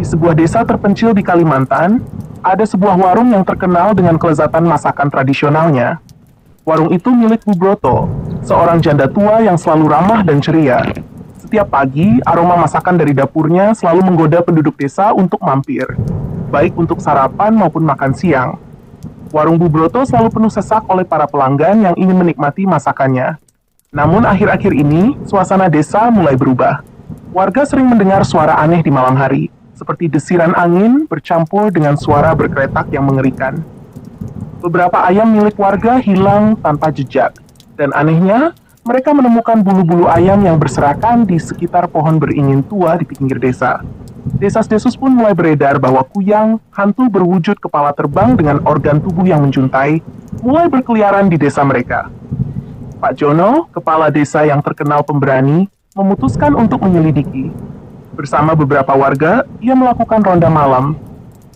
Di sebuah desa terpencil di Kalimantan, ada sebuah warung yang terkenal dengan kelezatan masakan tradisionalnya. Warung itu milik Bu Broto, seorang janda tua yang selalu ramah dan ceria. Setiap pagi, aroma masakan dari dapurnya selalu menggoda penduduk desa untuk mampir, baik untuk sarapan maupun makan siang. Warung Bu Broto selalu penuh sesak oleh para pelanggan yang ingin menikmati masakannya. Namun akhir-akhir ini, suasana desa mulai berubah. Warga sering mendengar suara aneh di malam hari, seperti desiran angin bercampur dengan suara berkretak yang mengerikan. Beberapa ayam milik warga hilang tanpa jejak, dan anehnya, mereka menemukan bulu-bulu ayam yang berserakan di sekitar pohon beringin tua di pinggir desa. Desas-desus pun mulai beredar bahwa Kuyang, hantu berwujud kepala terbang dengan organ tubuh yang menjuntai, mulai berkeliaran di desa mereka. Pak Jono, kepala desa yang terkenal pemberani, memutuskan untuk menyelidiki. Bersama beberapa warga, ia melakukan ronda malam.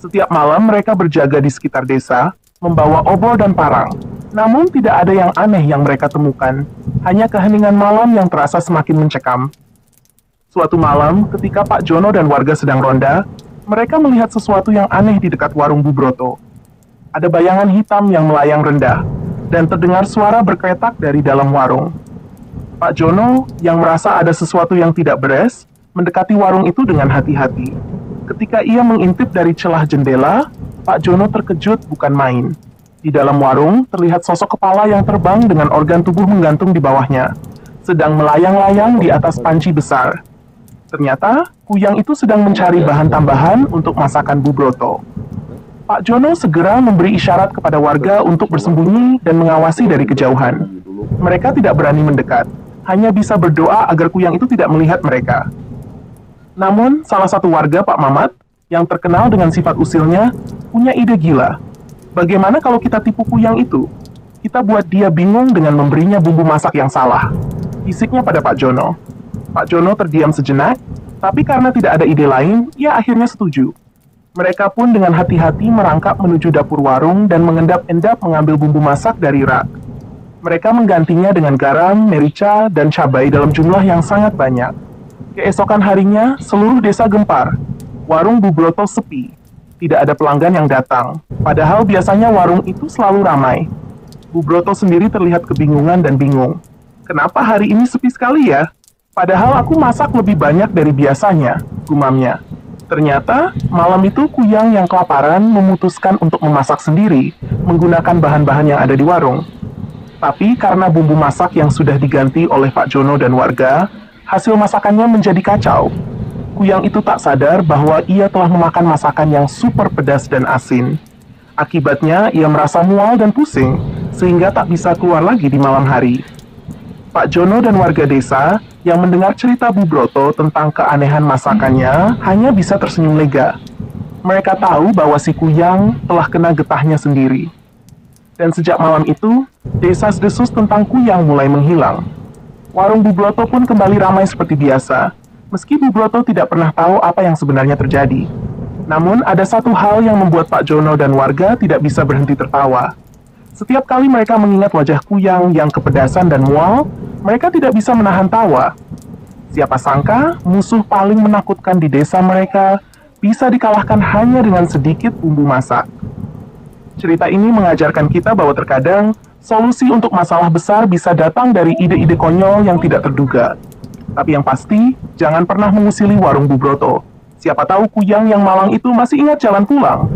Setiap malam mereka berjaga di sekitar desa, membawa obor dan parang. Namun tidak ada yang aneh yang mereka temukan, hanya keheningan malam yang terasa semakin mencekam. Suatu malam, ketika Pak Jono dan warga sedang ronda, mereka melihat sesuatu yang aneh di dekat warung Bu Broto. Ada bayangan hitam yang melayang rendah, dan terdengar suara berkretak dari dalam warung. Pak Jono, yang merasa ada sesuatu yang tidak beres, mendekati warung itu dengan hati-hati. Ketika ia mengintip dari celah jendela, Pak Jono terkejut bukan main. Di dalam warung, terlihat sosok kepala yang terbang dengan organ tubuh menggantung di bawahnya, sedang melayang-layang di atas panci besar. Ternyata, Kuyang itu sedang mencari bahan tambahan untuk masakan Bu Broto. Pak Jono segera memberi isyarat kepada warga untuk bersembunyi dan mengawasi dari kejauhan. Mereka tidak berani mendekat, hanya bisa berdoa agar Kuyang itu tidak melihat mereka. Namun, salah satu warga, Pak Mamat, yang terkenal dengan sifat usilnya, punya ide gila. Bagaimana kalau kita tipu Kuyang itu? Kita buat dia bingung dengan memberinya bumbu masak yang salah. Bisiknya pada Pak Jono. Pak Jono terdiam sejenak, tapi karena tidak ada ide lain, ia akhirnya setuju. Mereka pun dengan hati-hati merangkak menuju dapur warung dan mengendap-endap mengambil bumbu masak dari rak. Mereka menggantinya dengan garam, merica, dan cabai dalam jumlah yang sangat banyak. Keesokan harinya, seluruh desa gempar. Warung Bu Broto sepi. Tidak ada pelanggan yang datang. Padahal biasanya warung itu selalu ramai. Bu Broto sendiri terlihat kebingungan dan bingung. Kenapa hari ini sepi sekali ya? Padahal aku masak lebih banyak dari biasanya, gumamnya. Ternyata, malam itu Kuyang yang kelaparan memutuskan untuk memasak sendiri, menggunakan bahan-bahan yang ada di warung. Tapi karena bumbu masak yang sudah diganti oleh Pak Jono dan warga, hasil masakannya menjadi kacau. Kuyang itu tak sadar bahwa ia telah memakan masakan yang super pedas dan asin. Akibatnya, ia merasa mual dan pusing, sehingga tak bisa keluar lagi di malam hari. Pak Jono dan warga desa yang mendengar cerita Bu Broto tentang keanehan masakannya hanya bisa tersenyum lega. Mereka tahu bahwa si Kuyang telah kena getahnya sendiri. Dan sejak malam itu, desas-desus tentang Kuyang mulai menghilang. Warung Bu Broto pun kembali ramai seperti biasa, meski Bu Broto tidak pernah tahu apa yang sebenarnya terjadi. Namun, ada satu hal yang membuat Pak Jono dan warga tidak bisa berhenti tertawa. Setiap kali mereka mengingat wajah Kuyang yang kepedasan dan mual, mereka tidak bisa menahan tawa. Siapa sangka, musuh paling menakutkan di desa mereka bisa dikalahkan hanya dengan sedikit bumbu masak. Cerita ini mengajarkan kita bahwa terkadang, solusi untuk masalah besar bisa datang dari ide-ide konyol yang tidak terduga. Tapi yang pasti, jangan pernah mengusili warung Bu Broto. Siapa tahu Kuyang yang malang itu masih ingat jalan pulang.